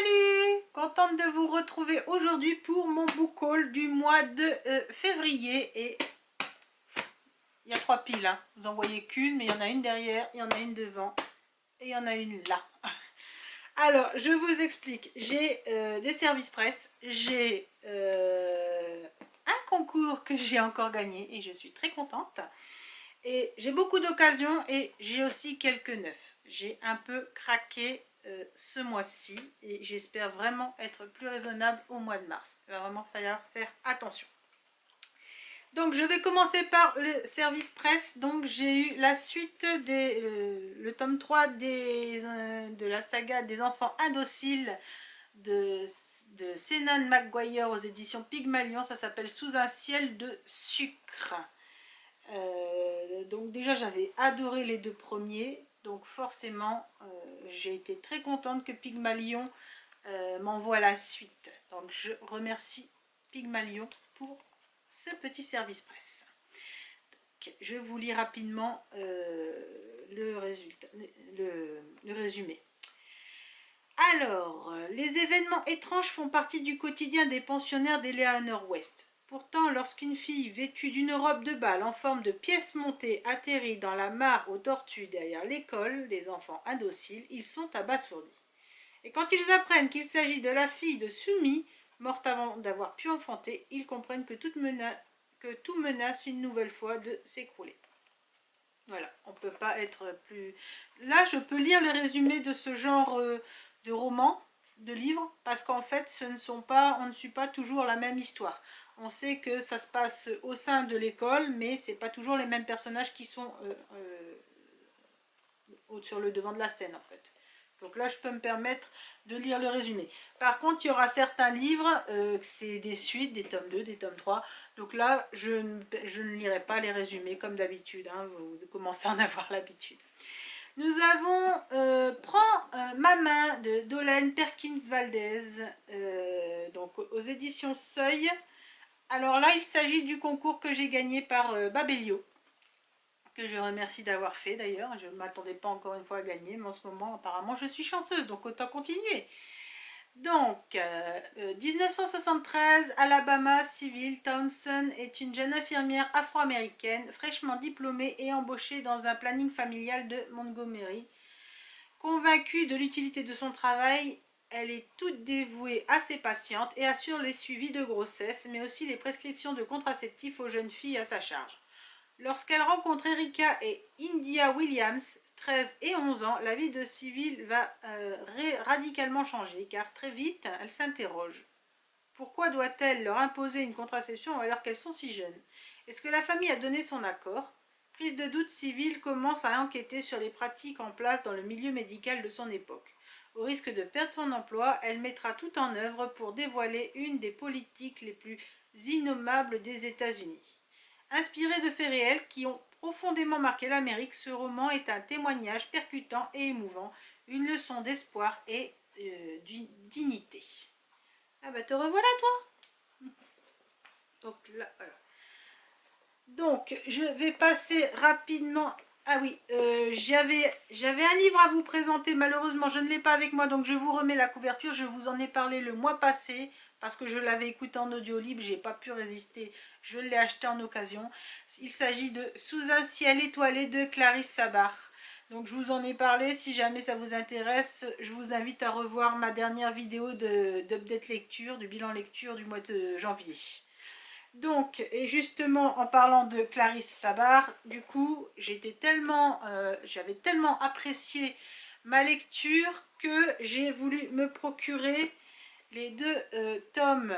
Salut! Contente de vous retrouver aujourd'hui pour mon book haul du mois de février. Et il y a 3 piles, hein. Vous en voyez qu'une, mais il y en a une derrière, il y en a une devant et il y en a une là. Alors, je vous explique. J'ai des services presse, j'ai un concours que j'ai encore gagné et je suis très contente. Et j'ai beaucoup d'occasions et j'ai aussi quelques neufs. J'ai un peu craqué ce mois-ci et j'espère vraiment être plus raisonnable au mois de mars. Il va vraiment falloir faire attention. Donc je vais commencer par le service presse. Donc j'ai eu la suite le tome 3 de la saga des enfants indociles de Senan McGuire aux éditions Pygmalion. Ça s'appelle Sous un ciel de sucre. Donc déjà j'avais adoré les 2 premiers, donc forcément j'ai été très contente que Pygmalion m'envoie la suite. Donc je remercie Pygmalion pour ce petit service presse. Donc, je vous lis rapidement le résumé. Alors, les événements étranges font partie du quotidien des pensionnaires d'Eleanor West. Pourtant, lorsqu'une fille vêtue d'une robe de bal en forme de pièce montée atterrit dans la mare aux tortues derrière l'école des enfants indociles, ils sont abasourdis. Et quand ils apprennent qu'il s'agit de la fille de Sumi, morte avant d'avoir pu enfanter, ils comprennent que tout menace une nouvelle fois de s'écrouler. Voilà, on ne peut pas être plus... Là, je peux lire le résumé de ce genre de roman, de livres, parce qu'en fait, on ne suit pas toujours la même histoire. On sait que ça se passe au sein de l'école, mais c'est pas toujours les mêmes personnages qui sont sur le devant de la scène, en fait. Donc là, je peux me permettre de lire le résumé. Par contre, il y aura certains livres, c'est des suites, des tomes 2, des tomes 3. Donc là, je ne lirai pas les résumés comme d'habitude. Hein, vous commencez à en avoir l'habitude. Nous avons Prends ma main de Dolène Perkins Valdez, donc aux éditions Seuil. Alors là, il s'agit du concours que j'ai gagné par Babelio, que je remercie d'avoir fait d'ailleurs. Je ne m'attendais pas encore une fois à gagner, mais en ce moment, apparemment, je suis chanceuse, donc autant continuer. Donc, 1973, Alabama, Sybil Townsend est une jeune infirmière afro-américaine, fraîchement diplômée et embauchée dans un planning familial de Montgomery. Convaincue de l'utilité de son travail, elle est toute dévouée à ses patientes et assure les suivis de grossesse, mais aussi les prescriptions de contraceptifs aux jeunes filles à sa charge. Lorsqu'elle rencontre Erika et India Williams, 13 et 11 ans, la vie de Sybil va radicalement changer, car très vite, elle s'interroge. Pourquoi doit-elle leur imposer une contraception alors qu'elles sont si jeunes? Est-ce que la famille a donné son accord? Prise de doute, Sybil commence à enquêter sur les pratiques en place dans le milieu médical de son époque. Au risque de perdre son emploi, elle mettra tout en œuvre pour dévoiler une des politiques les plus innommables des États-Unis. Inspiré de faits réels qui ont profondément marqué l'Amérique, ce roman est un témoignage percutant et émouvant, une leçon d'espoir et d'une dignité. Ah bah te revoilà toi. Donc là, voilà. Donc je vais passer rapidement. Ah oui, j'avais un livre à vous présenter, malheureusement je ne l'ai pas avec moi, donc je vous remets la couverture. Je vous en ai parlé le mois passé, parce que je l'avais écouté en audio libre, j'ai pas pu résister, je l'ai acheté en occasion. Il s'agit de Sous un ciel étoilé de Clarisse Sabar. Donc je vous en ai parlé, si jamais ça vous intéresse, je vous invite à revoir ma dernière vidéo d'update lecture, du bilan lecture du mois de janvier. Donc, et justement, en parlant de Clarisse Sabar, du coup, j'avais tellement apprécié ma lecture que j'ai voulu me procurer les 2 tomes.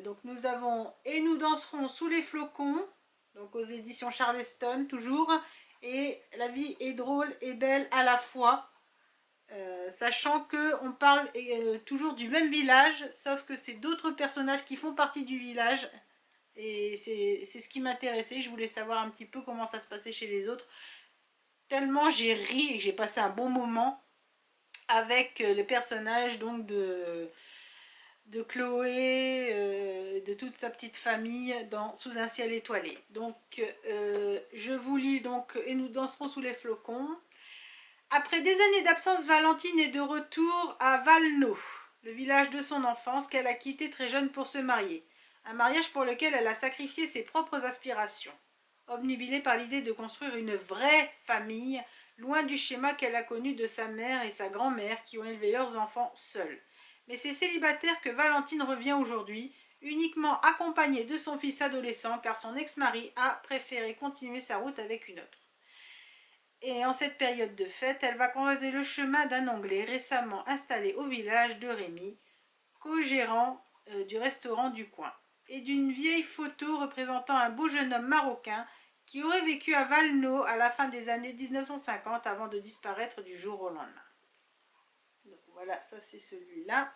Donc, nous avons Et nous danserons sous les flocons, donc aux éditions Charleston, toujours, et La vie est drôle et belle à la fois. Sachant qu'on parle toujours du même village, sauf que c'est d'autres personnages qui font partie du village. Et c'est ce qui m'intéressait, je voulais savoir un petit peu comment ça se passait chez les autres. Tellement j'ai ri et j'ai passé un bon moment avec le personnage donc de Chloé, de toute sa petite famille dans Sous un ciel étoilé. Donc je vous lis donc Et nous danserons sous les flocons. Après des années d'absence, Valentine est de retour à Valno. le village de son enfance qu'elle a quitté très jeune pour se marier. Un mariage pour lequel elle a sacrifié ses propres aspirations. Obnubilée par l'idée de construire une vraie famille, loin du schéma qu'elle a connu de sa mère et sa grand-mère qui ont élevé leurs enfants seuls. Mais c'est célibataire que Valentine revient aujourd'hui, uniquement accompagnée de son fils adolescent car son ex-mari a préféré continuer sa route avec une autre. Et en cette période de fête, elle va croiser le chemin d'un Anglais récemment installé au village de Rémy, co-gérant du restaurant du coin, et d'une vieille photo représentant un beau jeune homme marocain qui aurait vécu à Valno à la fin des années 1950 avant de disparaître du jour au lendemain. Donc voilà, ça c'est celui-là.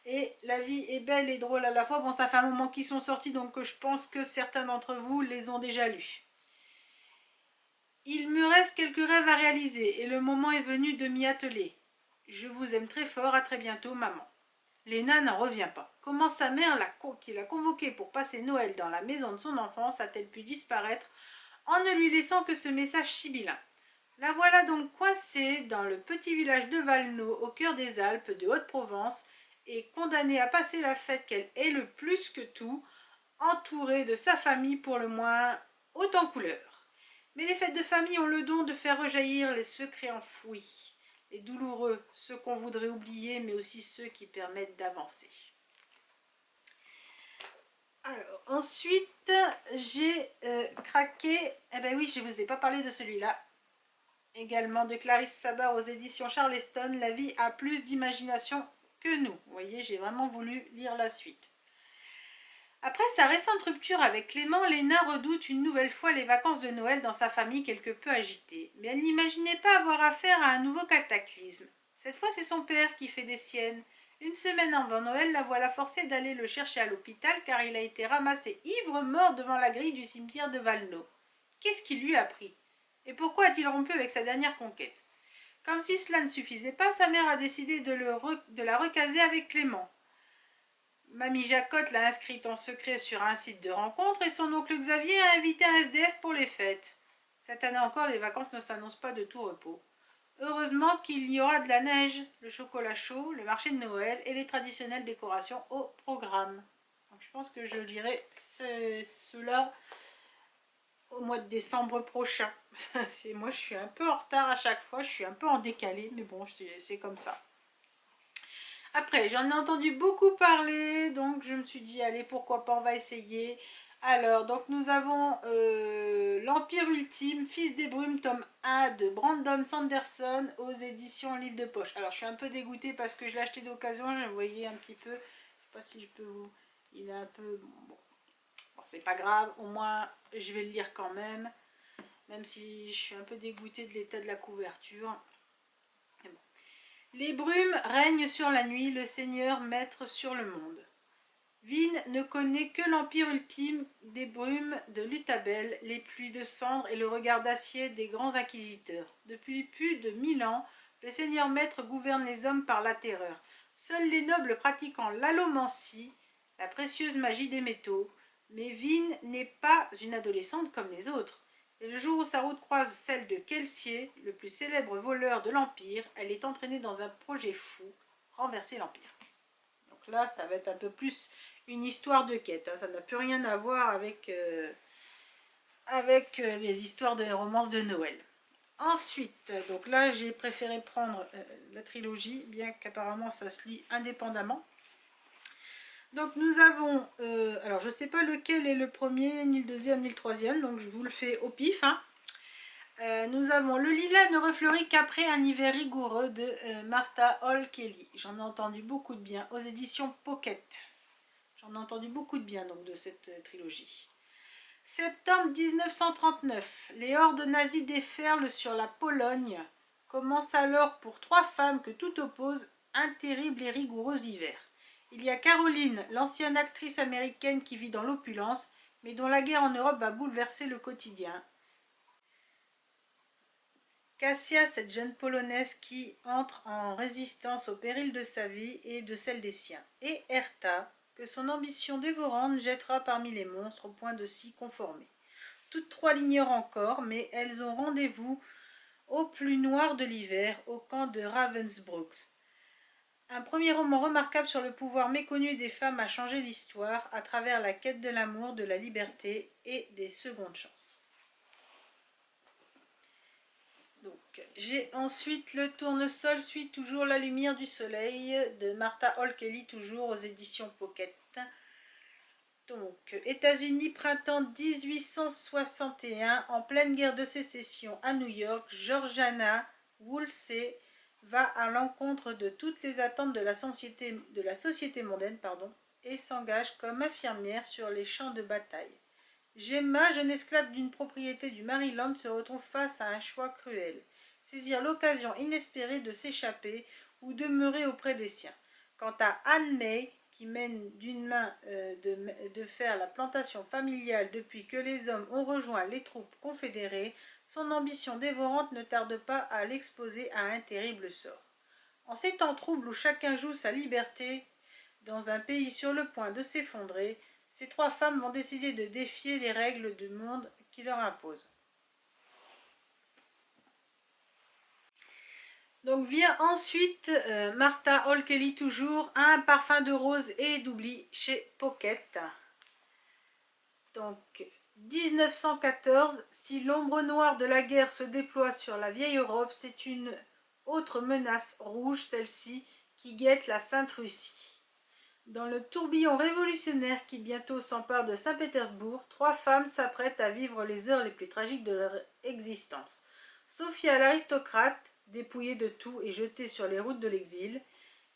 Et La vie est belle et drôle à la fois. Bon, ça fait un moment qu'ils sont sortis, donc je pense que certains d'entre vous les ont déjà lus. Il me reste quelques rêves à réaliser et le moment est venu de m'y atteler. Je vous aime très fort, à très bientôt, maman. Léna n'en revient pas. Comment sa mère, qui l'a convoquée pour passer Noël dans la maison de son enfance, a-t-elle pu disparaître en ne lui laissant que ce message sibyllin? La voilà donc coincée dans le petit village de Valno, au cœur des Alpes de Haute-Provence, et condamnée à passer la fête qu'elle est le plus que tout, entourée de sa famille pour le moins haute en couleur. Mais les fêtes de famille ont le don de faire rejaillir les secrets enfouis, les douloureux, ceux qu'on voudrait oublier, mais aussi ceux qui permettent d'avancer. Alors, ensuite, j'ai craqué, eh ben oui, je ne vous ai pas parlé de celui-là, également de Clarisse Sabat aux éditions Charleston, La vie a plus d'imagination que nous. Vous voyez, j'ai vraiment voulu lire la suite. Après sa récente rupture avec Clément, Léna redoute une nouvelle fois les vacances de Noël dans sa famille quelque peu agitée. Mais elle n'imaginait pas avoir affaire à un nouveau cataclysme. Cette fois, c'est son père qui fait des siennes. Une semaine avant Noël, la voilà forcée d'aller le chercher à l'hôpital car il a été ramassé ivre-mort devant la grille du cimetière de Valno. Qu'est-ce qui lui a pris? Et pourquoi a-t-il rompu avec sa dernière conquête? Comme si cela ne suffisait pas, sa mère a décidé de la recaser avec Clément. Mamie Jacotte l'a inscrite en secret sur un site de rencontre et son oncle Xavier a invité un SDF pour les fêtes. Cette année encore, les vacances ne s'annoncent pas de tout repos. Heureusement qu'il y aura de la neige, le chocolat chaud, le marché de Noël et les traditionnelles décorations au programme. Donc je pense que je lirai cela au mois de décembre prochain. Et moi, je suis un peu en retard à chaque fois, je suis un peu en décalé, mais bon, c'est comme ça. Après, j'en ai entendu beaucoup parler, donc je me suis dit, allez, pourquoi pas, on va essayer. Alors, donc nous avons L'Empire Ultime, Fils des Brumes, tome 1 de Brandon Sanderson aux éditions Livre de Poche. Alors, je suis un peu dégoûtée parce que je l'ai acheté d'occasion, vous voyez un petit peu, je sais pas si je peux vous... Il est un peu... Bon, c'est pas grave, au moins je vais le lire quand même si je suis un peu dégoûtée de l'état de la couverture. Les brumes règnent sur la nuit, le Seigneur maître sur le monde. Vin ne connaît que l'empire ultime des brumes de Lutabel, les pluies de cendres et le regard d'acier des grands inquisiteurs. Depuis plus de 1000 ans, le Seigneur maître gouverne les hommes par la terreur. Seuls les nobles pratiquant l'allomancie, la précieuse magie des métaux. Mais Vin n'est pas une adolescente comme les autres. Et le jour où sa route croise celle de Kelsier, le plus célèbre voleur de l'Empire, elle est entraînée dans un projet fou, renverser l'Empire. Donc là, ça va être un peu plus une histoire de quête. Hein. Ça n'a plus rien à voir avec, les histoires de romances de Noël. Ensuite, donc là, j'ai préféré prendre la trilogie, bien qu'apparemment ça se lit indépendamment. Donc nous avons, alors je ne sais pas lequel est le premier, ni le deuxième, ni le troisième, donc je vous le fais au pif. Hein. Nous avons Le lilas ne refleurit qu'après un hiver rigoureux de Martha Hall Kelly. J'en ai entendu beaucoup de bien aux éditions Pocket. J'en ai entendu beaucoup de bien donc de cette trilogie. Septembre 1939, les hordes nazies déferlent sur la Pologne. Commence alors pour trois femmes que tout oppose un terrible et rigoureux hiver. Il y a Caroline, l'ancienne actrice américaine qui vit dans l'opulence, mais dont la guerre en Europe va bouleverser le quotidien. Kasia, cette jeune polonaise qui entre en résistance au péril de sa vie et de celle des siens. Et Hertha, que son ambition dévorante jettera parmi les monstres au point de s'y conformer. Toutes trois l'ignorent encore, mais elles ont rendez-vous au plus noir de l'hiver, au camp de Ravensbrück. Un premier roman remarquable sur le pouvoir méconnu des femmes à changer l'histoire à travers la quête de l'amour, de la liberté et des secondes chances. Donc, j'ai ensuite Le Tournesol suit toujours la lumière du soleil de Martha Hall Kelly, toujours aux éditions Pocket. Donc, États-Unis, printemps 1861, en pleine guerre de sécession à New York, Georgiana Woolsey va à l'encontre de toutes les attentes de la société mondaine, et s'engage comme infirmière sur les champs de bataille. Gemma, jeune esclave d'une propriété du Maryland, se retrouve face à un choix cruel. Saisir l'occasion inespérée de s'échapper ou demeurer auprès des siens. Quant à Anne May, qui mène d'une main de faire la plantation familiale depuis que les hommes ont rejoint les troupes confédérées, son ambition dévorante ne tarde pas à l'exposer à un terrible sort. En ces temps troubles où chacun joue sa liberté, dans un pays sur le point de s'effondrer, ces trois femmes vont décider de défier les règles du monde qui leur imposent. Donc vient ensuite Martha Hall Kelly, toujours Un parfum de rose et d'oubli chez Pocket. Donc 1914, si l'ombre noire de la guerre se déploie sur la vieille Europe, c'est une autre menace rouge, celle-ci, qui guette la Sainte Russie. Dans le tourbillon révolutionnaire qui bientôt s'empare de Saint-Pétersbourg, trois femmes s'apprêtent à vivre les heures les plus tragiques de leur existence. Sophia l'aristocrate, dépouillée de tout et jetée sur les routes de l'exil.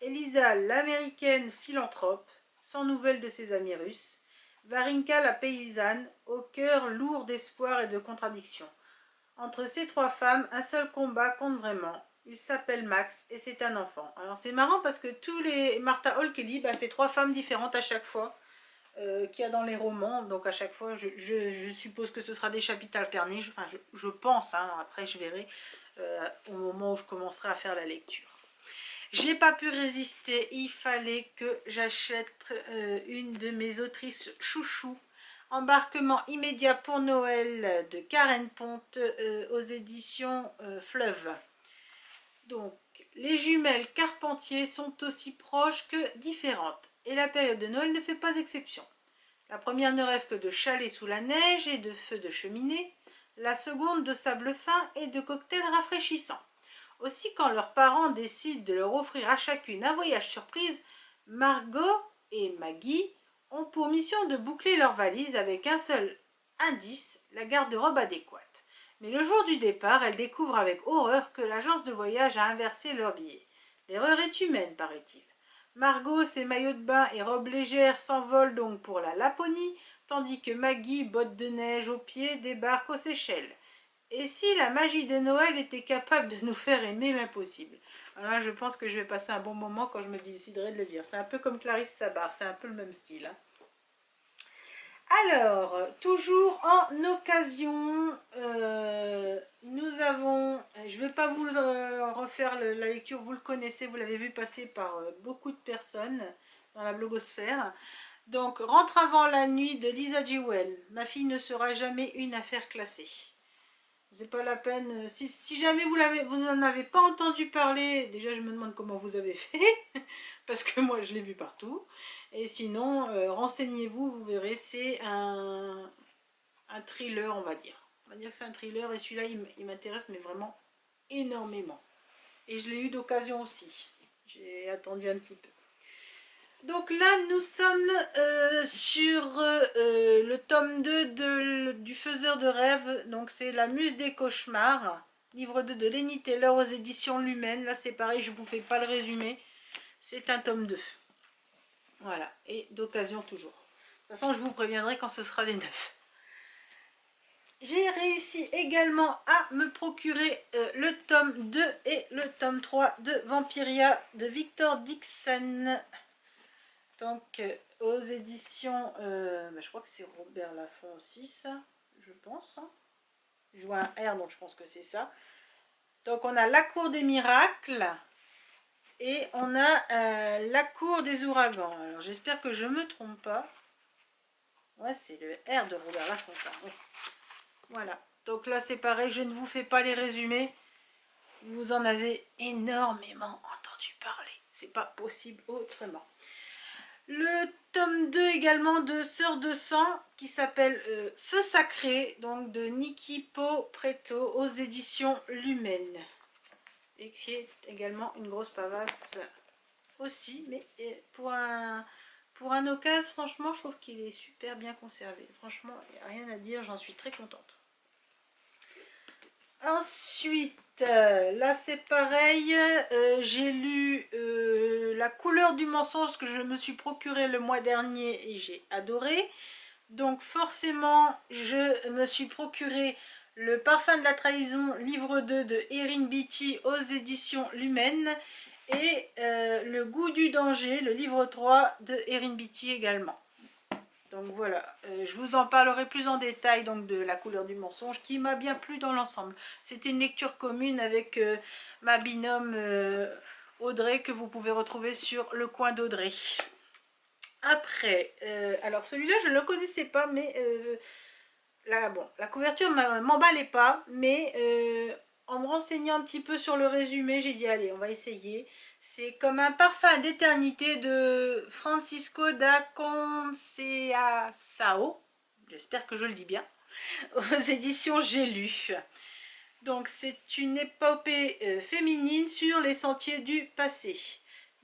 Elisa l'américaine philanthrope, sans nouvelles de ses amis russes. Varinka la paysanne, au cœur lourd d'espoir et de contradictions. Entre ces trois femmes, un seul combat compte vraiment. Il s'appelle Max et c'est un enfant. Alors c'est marrant parce que tous les Martha Hall Kelly, c'est trois femmes différentes à chaque fois qu'il y a dans les romans. Donc à chaque fois, je suppose que ce sera des chapitres alternés. Je pense, après je verrai au moment où je commencerai à faire la lecture. J'ai pas pu résister, il fallait que j'achète une de mes autrices chouchou. Embarquement immédiat pour Noël de Karen Ponte aux éditions Fleuve. Donc, les jumelles Carpentier sont aussi proches que différentes. Et la période de Noël ne fait pas exception. La première ne rêve que de chalets sous la neige et de feux de cheminée. La seconde de sable fin et de cocktails rafraîchissants. Aussi, quand leurs parents décident de leur offrir à chacune un voyage surprise, Margot et Maggie ont pour mission de boucler leurs valises avec un seul indice, la garde-robe adéquate. Mais le jour du départ, elles découvrent avec horreur que l'agence de voyage a inversé leur billet. L'erreur est humaine, paraît-il. Margot, ses maillots de bain et robes légères s'envolent donc pour la Laponie, tandis que Maggie, bottes de neige aux pieds, débarque aux Seychelles. Et si la magie de Noël était capable de nous faire aimer l'impossible? Alors là, je pense que je vais passer un bon moment quand je me déciderai de le lire. C'est un peu comme Clarisse Sabar, c'est un peu le même style. Alors, toujours en occasion, nous avons, je ne vais pas vous refaire la lecture, vous le connaissez, vous l'avez vu passer par beaucoup de personnes dans la blogosphère. Donc, Rentre avant la nuit de Lisa Jewell. Ma fille ne sera jamais une affaire classée. C'est pas la peine. Si jamais vous n'en avez pas entendu parler, déjà je me demande comment vous avez fait, parce que moi je l'ai vu partout. Et sinon, renseignez-vous, vous verrez, c'est un thriller, on va dire. On va dire que c'est un thriller, et celui-là il m'intéresse, mais vraiment énormément. Et je l'ai eu d'occasion aussi. J'ai attendu un petit peu. Donc là, nous sommes sur le tome 2 du Faiseur de rêves. Donc c'est La Muse des cauchemars. Livre 2 de Lenny Taylor aux éditions Lumen. Là, c'est pareil, je ne vous fais pas le résumé. C'est un tome 2. Voilà, et d'occasion toujours. De toute façon, je vous préviendrai quand ce sera des neufs. J'ai réussi également à me procurer le tome 2 et le tome 3 de Vampiria de Victor Dixon. Donc, aux éditions, je crois que c'est Robert Laffont aussi, ça, je pense. Je vois un R, donc je pense que c'est ça. Donc, on a La Cour des Miracles et on a La Cour des Ouragans. Alors, j'espère que je ne me trompe pas. Ouais, c'est le R de Robert Laffont, ça. Oui. Voilà. Donc là, c'est pareil, je ne vous fais pas les résumés. Vous en avez énormément entendu parler. c'est pas possible autrement. Le tome 2 également de Sœurs de sang qui s'appelle Feu sacré, donc de Niki Po Preto aux éditions Lumen. Et qui est également une grosse pavasse aussi, mais pour un occasion, franchement, je trouve qu'il est super bien conservé. Franchement, il n'y a rien à dire, j'en suis très contente. Ensuite, là c'est pareil, j'ai lu La couleur du mensonge que je me suis procuré le mois dernier et j'ai adoré. Donc forcément, je me suis procuré Le parfum de la trahison, livre 2 de Erin Beatty aux éditions Lumen. Et Le goût du danger, le livre 3 de Erin Beatty également. Donc voilà, je vous en parlerai plus en détail donc de La couleur du mensonge qui m'a bien plu dans l'ensemble. C'était une lecture commune avec ma binôme Audrey que vous pouvez retrouver sur Le Coin d'Audrey. Après, alors celui-là je ne le connaissais pas mais la couverture ne m'emballait pas, mais en me renseignant un petit peu sur le résumé, j'ai dit allez on va essayer. C'est comme un parfum d'éternité de Francisco da Conceição, j'espère que je le dis bien, aux éditions J'ai lu. Donc c'est une épopée féminine sur les sentiers du passé.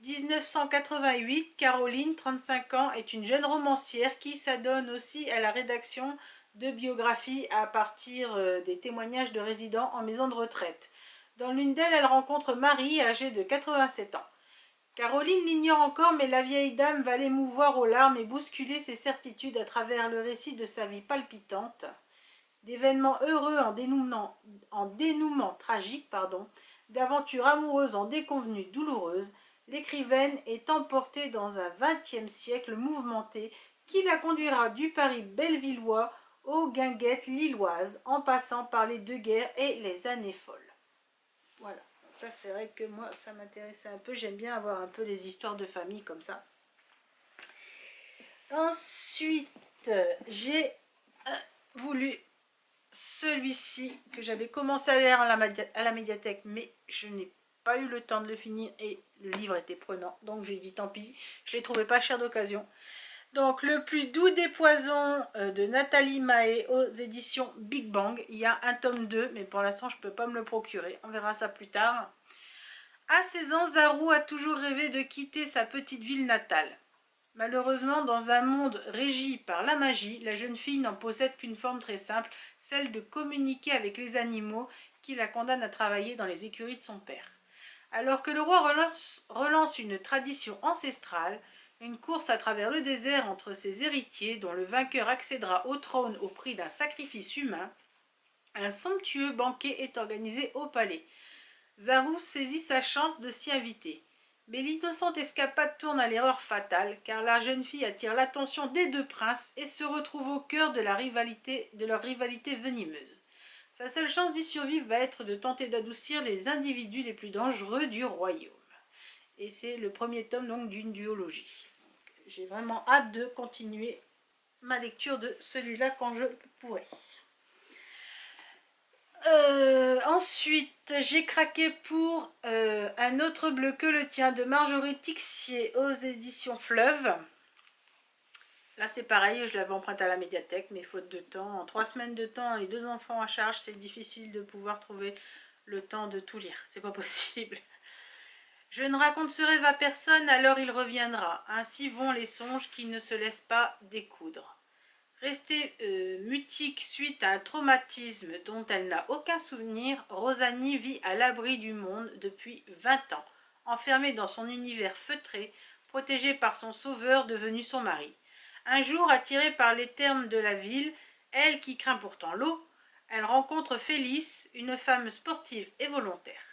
1988, Caroline, 35 ans, est une jeune romancière qui s'adonne aussi à la rédaction de biographies à partir des témoignages de résidents en maison de retraite. Dans l'une d'elles, elle rencontre Marie, âgée de 87 ans. Caroline l'ignore encore, mais la vieille dame va l'émouvoir aux larmes et bousculer ses certitudes à travers le récit de sa vie palpitante, d'événements heureux en dénouement tragique, d'aventures amoureuses en déconvenues douloureuses. L'écrivaine est emportée dans un XXe siècle mouvementé qui la conduira du Paris bellevillois aux guinguettes lilloises, en passant par les deux guerres et les années folles. Voilà. Ça c'est vrai que moi ça m'intéressait un peu, j'aime bien avoir un peu les histoires de famille comme ça. Ensuite j'ai voulu celui-ci que j'avais commencé à lire à la médiathèque mais je n'ai pas eu le temps de le finir et le livre était prenant, donc j'ai dit tant pis, je l'ai trouvé pas cher d'occasion. Donc Le plus doux des poisons de Nathalie Mahé aux éditions Big Bang. Il y a un tome 2 mais pour l'instant je ne peux pas me le procurer, on verra ça plus tard. À 16 ans, Zaru a toujours rêvé de quitter sa petite ville natale. Malheureusement, dans un monde régi par la magie, la jeune fille n'en possède qu'une forme très simple, celle de communiquer avec les animaux qui la condamnent à travailler dans les écuries de son père. Alors que le roi relance une tradition ancestrale, une course à travers le désert entre ses héritiers dont le vainqueur accédera au trône au prix d'un sacrifice humain, un somptueux banquet est organisé au palais. Zaru saisit sa chance de s'y inviter. Mais l'innocente escapade tourne à l'erreur fatale, car la jeune fille attire l'attention des deux princes et se retrouve au cœur de leur rivalité venimeuse. Sa seule chance d'y survivre va être de tenter d'adoucir les individus les plus dangereux du royaume. Et c'est le premier tome donc d'une duologie. J'ai vraiment hâte de continuer ma lecture de celui-là quand je pourrai. Ensuite, j'ai craqué pour Un autre bleu que le tien de Marjorie Tixier aux éditions Fleuve. Là, c'est pareil, je l'avais emprunté à la médiathèque, mais faute de temps, en 3 semaines de temps et 2 enfants à charge, c'est difficile de pouvoir trouver le temps de tout lire. C'est pas possible. Je ne raconte ce rêve à personne, alors il reviendra. Ainsi vont les songes qui ne se laissent pas découdre. Restée mutique suite à un traumatisme dont elle n'a aucun souvenir, Rosalie vit à l'abri du monde depuis 20 ans, enfermée dans son univers feutré, protégée par son sauveur devenu son mari. Un jour, attirée par les thermes de la ville, elle qui craint pourtant l'eau, elle rencontre Félix, une femme sportive et volontaire.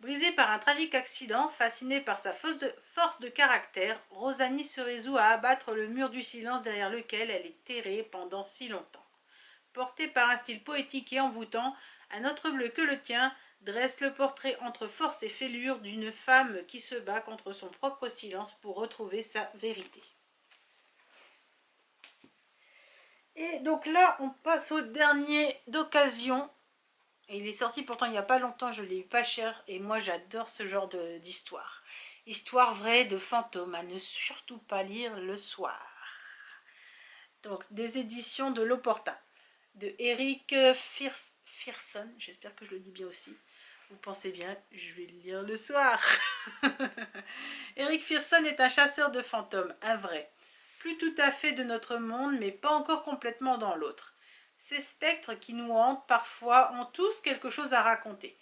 Brisée par un tragique accident, fascinée par sa force de caractère, Rosalie se résout à abattre le mur du silence derrière lequel elle est terrée pendant si longtemps. Portée par un style poétique et envoûtant, Un autre bleu que le tien dresse le portrait entre force et fêlure d'une femme qui se bat contre son propre silence pour retrouver sa vérité. Et donc là, on passe au dernier d'occasion. Et il est sorti pourtant il n'y a pas longtemps, je l'ai eu pas cher et moi j'adore ce genre d'histoire. Histoire vraie de fantômes, à ne surtout pas lire le soir. Donc, des éditions de L'Opportun, de Eric Fearson, j'espère que je le dis bien aussi. Vous pensez bien, je vais le lire le soir. Eric Fearson est un chasseur de fantômes, un vrai. Plus tout à fait de notre monde, mais pas encore complètement dans l'autre. Ces spectres qui nous hantent parfois ont tous quelque chose à raconter.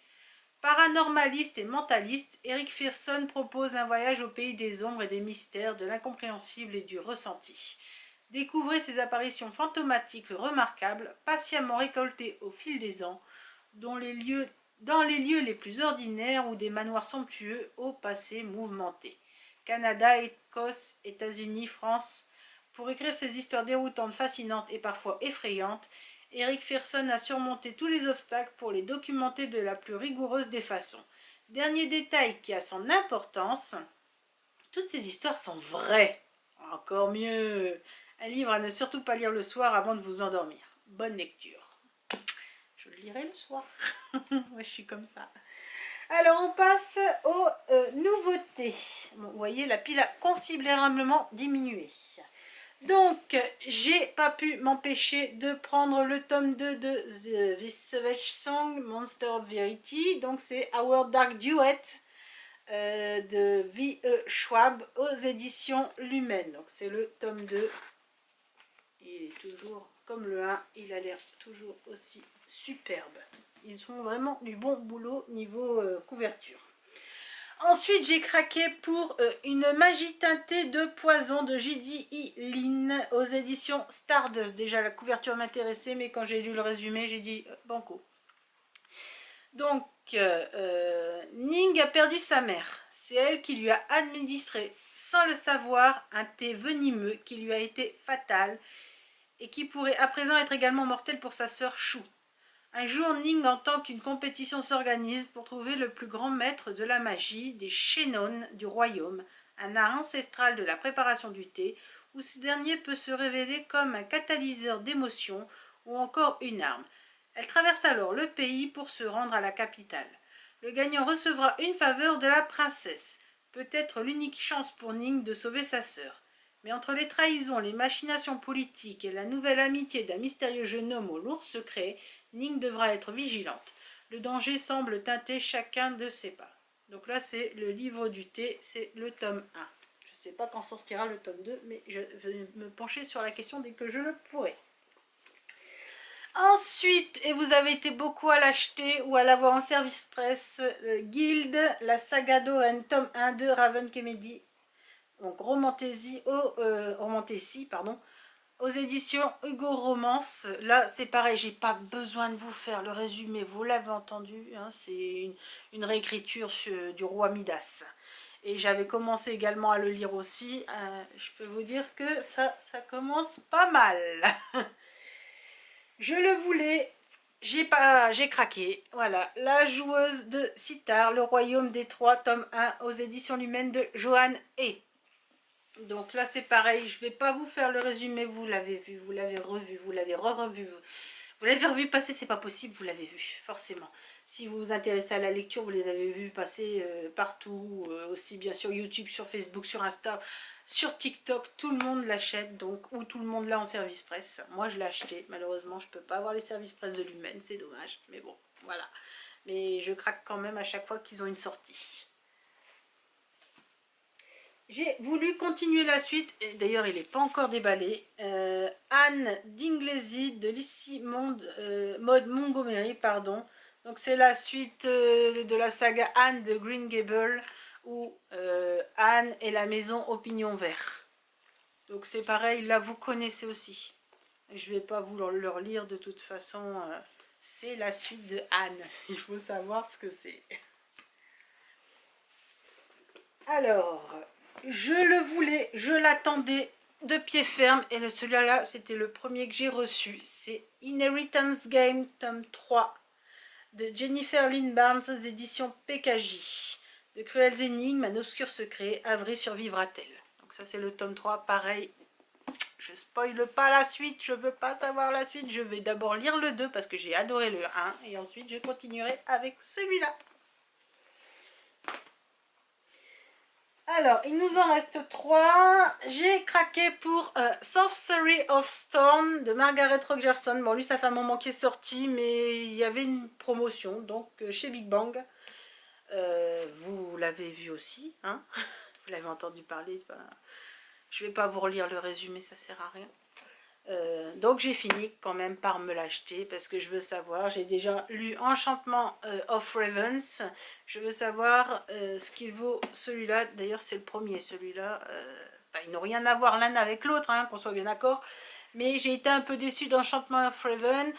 Paranormaliste et mentaliste, Eric Fearson propose un voyage au pays des ombres et des mystères, de l'incompréhensible et du ressenti. Découvrez ces apparitions fantomatiques remarquables, patiemment récoltées au fil des ans, dans les lieux les plus ordinaires ou des manoirs somptueux au passé mouvementé. Canada, Écosse, États-Unis, France. Pour écrire ces histoires déroutantes, fascinantes et parfois effrayantes, Eric Fearson a surmonté tous les obstacles pour les documenter de la plus rigoureuse des façons. Dernier détail qui a son importance, toutes ces histoires sont vraies. Encore mieux. Un livre à ne surtout pas lire le soir avant de vous endormir. Bonne lecture. Je le lirai le soir. Moi, je suis comme ça. Alors, on passe aux nouveautés. Bon, vous voyez, la pile a considérablement diminué. Donc, j'ai pas pu m'empêcher de prendre le tome 2 de The Savage Song, Monster of Verity. Donc, c'est Our Dark Duet de V.E. Schwab aux éditions Lumen. Donc, c'est le tome 2. Il est toujours comme le 1, il a l'air toujours aussi superbe. Ils font vraiment du bon boulot niveau couverture. Ensuite, j'ai craqué pour une magie teintée de poison de J.D.I. Lin aux éditions Stardust. Déjà, la couverture m'intéressait, mais quand j'ai lu le résumé, j'ai dit banco. Donc, Ning a perdu sa mère. C'est elle qui lui a administré, sans le savoir, un thé venimeux qui lui a été fatal et qui pourrait à présent être également mortel pour sa sœur Shu. Un jour, Ning entend qu'une compétition s'organise pour trouver le plus grand maître de la magie des Shannon du royaume, un art ancestral de la préparation du thé, où ce dernier peut se révéler comme un catalyseur d'émotions ou encore une arme. Elle traverse alors le pays pour se rendre à la capitale. Le gagnant recevra une faveur de la princesse, peut-être l'unique chance pour Ning de sauver sa sœur. Mais entre les trahisons, les machinations politiques et la nouvelle amitié d'un mystérieux jeune homme au lourd secret, Ning devra être vigilante. Le danger semble teinter chacun de ses pas. Donc là, c'est le livre du thé, c'est le tome 1. Je ne sais pas quand sortira le tome 2, mais je vais me pencher sur la question dès que je le pourrai. Ensuite, et vous avez été beaucoup à l'acheter ou à l'avoir en service presse, Guild, la saga d'Oren, tome 1 de Raven Kennedy. Donc Romantasy, aux éditions Hugo Romance. Là, c'est pareil, j'ai pas besoin de vous faire le résumé, vous l'avez entendu, hein, c'est une réécriture du roi Midas. Et j'avais commencé également à le lire aussi. Je peux vous dire que ça commence pas mal. Je le voulais, j'ai craqué. Voilà, La joueuse de Sitar, le royaume des trois, tome 1, aux éditions Lumen de Johan E. Donc là, c'est pareil, je ne vais pas vous faire le résumé, vous l'avez vu, vous l'avez revu, vous l'avez revu. Vous l'avez revu passer, c'est pas possible, vous l'avez vu, forcément. Si vous vous intéressez à la lecture, vous les avez vus passer partout, aussi bien sur YouTube, sur Facebook, sur Insta, sur TikTok, tout le monde l'achète, donc, ou tout le monde l'a en service presse. Moi, je l'ai acheté, malheureusement, je ne peux pas avoir les services presse de Lumen, c'est dommage, mais bon, voilà. Mais je craque quand même à chaque fois qu'ils ont une sortie. J'ai voulu continuer la suite, et d'ailleurs il n'est pas encore déballé. Anne d'Inglesey de Lizzie Maud Montgomery, pardon. Donc c'est la suite de la saga Anne de Green Gables, où Anne et la maison au pignon vert. Donc c'est pareil, là vous connaissez aussi. Je ne vais pas vous le relire de toute façon, c'est la suite de Anne. Il faut savoir ce que c'est. Alors, je le voulais, je l'attendais de pied ferme, et celui-là, c'était le premier que j'ai reçu. C'est Inheritance Game, tome 3, de Jennifer Lynn Barnes, aux éditions PKJ. De cruelles énigmes, un obscur secret, Avery survivra-t-elle? Donc ça, c'est le tome 3, pareil. Je spoile pas la suite, je veux pas savoir la suite. Je vais d'abord lire le 2 parce que j'ai adoré le 1, et ensuite je continuerai avec celui-là. Alors, il nous en reste 3. J'ai craqué pour Sorcery of Storm de Margaret Rogerson. Bon, lui, ça fait un moment qu'il est sorti, mais il y avait une promotion, donc chez Big Bang. Vous l'avez vu aussi, hein? Vous l'avez entendu parler. Enfin, je ne vais pas vous relire le résumé, ça sert à rien. Donc j'ai fini quand même par me l'acheter parce que je veux savoir, j'ai déjà lu Enchantement of Ravens, je veux savoir ce qu'il vaut celui-là. D'ailleurs c'est le premier, celui-là, ils n'ont rien à voir l'un avec l'autre, hein, qu'on soit bien d'accord, mais j'ai été un peu déçue d'Enchantement of Raven.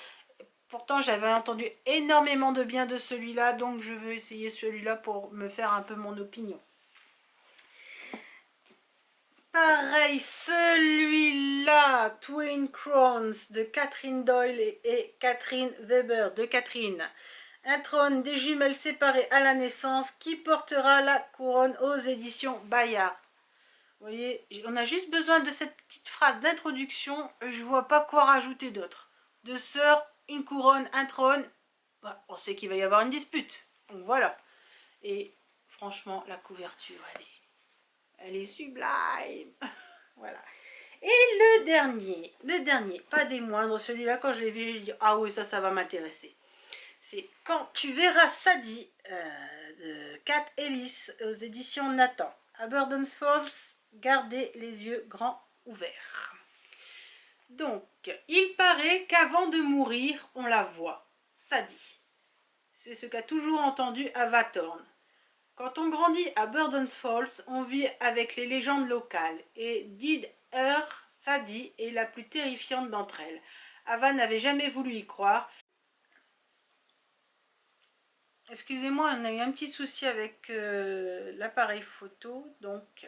Pourtant j'avais entendu énormément de bien de celui-là, donc je veux essayer celui-là pour me faire un peu mon opinion. Pareil, celui-là, Twin Crowns de Catherine Doyle et Catherine Weber de Catherine. Un trône des jumelles séparées à la naissance qui portera la couronne aux éditions Bayard. Vous voyez, on a juste besoin de cette petite phrase d'introduction, je vois pas quoi rajouter d'autre. Deux sœurs, une couronne, un trône, bah, on sait qu'il va y avoir une dispute. Donc voilà. Et franchement, la couverture, elle est sublime. Voilà. Et le dernier, pas des moindres, celui-là, quand je l'ai vu, je dis, ah oui, ça va m'intéresser. C'est Quand tu verras Sadie, de Kat Ellis, aux éditions Nathan. À Burden Falls, gardez les yeux grands ouverts. Donc, il paraît qu'avant de mourir, on la voit, Sadie. C'est ce qu'a toujours entendu Ava Thorne. Quand on grandit à Burden Falls, on vit avec les légendes locales et Did Her, Sadie, est la plus terrifiante d'entre elles. Ava n'avait jamais voulu y croire. Excusez-moi, on a eu un petit souci avec l'appareil photo, donc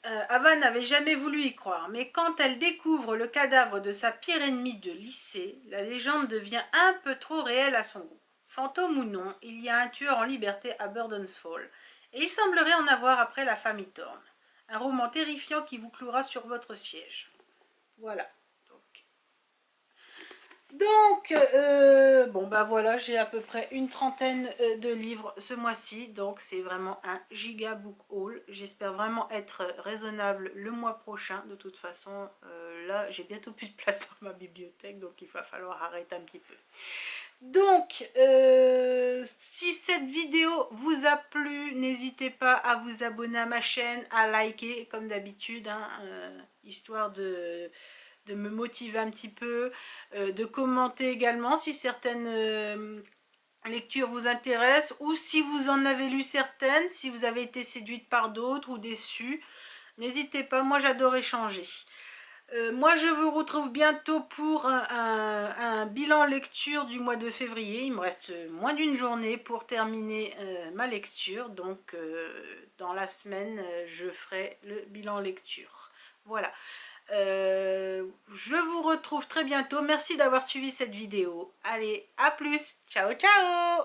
Ava n'avait jamais voulu y croire, mais quand elle découvre le cadavre de sa pire ennemie de lycée, la légende devient un peu trop réelle à son goût. Fantôme ou non, il y a un tueur en liberté à Burden's Fall, et il semblerait en avoir après la famille Thorne. Un roman terrifiant qui vous clouera sur votre siège. Voilà. Donc, bon bah voilà, j'ai à peu près une trentaine de livres ce mois-ci, donc c'est vraiment un giga book haul. J'espère vraiment être raisonnable le mois prochain. De toute façon, là j'ai bientôt plus de place dans ma bibliothèque, donc il va falloir arrêter un petit peu. Donc, si cette vidéo vous a plu, n'hésitez pas à vous abonner à ma chaîne, à liker comme d'habitude, hein, histoire de me motiver un petit peu, de commenter également si certaines lectures vous intéressent ou si vous en avez lu certaines, si vous avez été séduite par d'autres ou déçue. N'hésitez pas, moi j'adore échanger. Moi je vous retrouve bientôt pour un bilan lecture du mois de février. Il me reste moins d'une journée pour terminer ma lecture, donc dans la semaine je ferai le bilan lecture. Voilà. Je vous retrouve très bientôt. Merci d'avoir suivi cette vidéo. Allez, à plus. Ciao, ciao.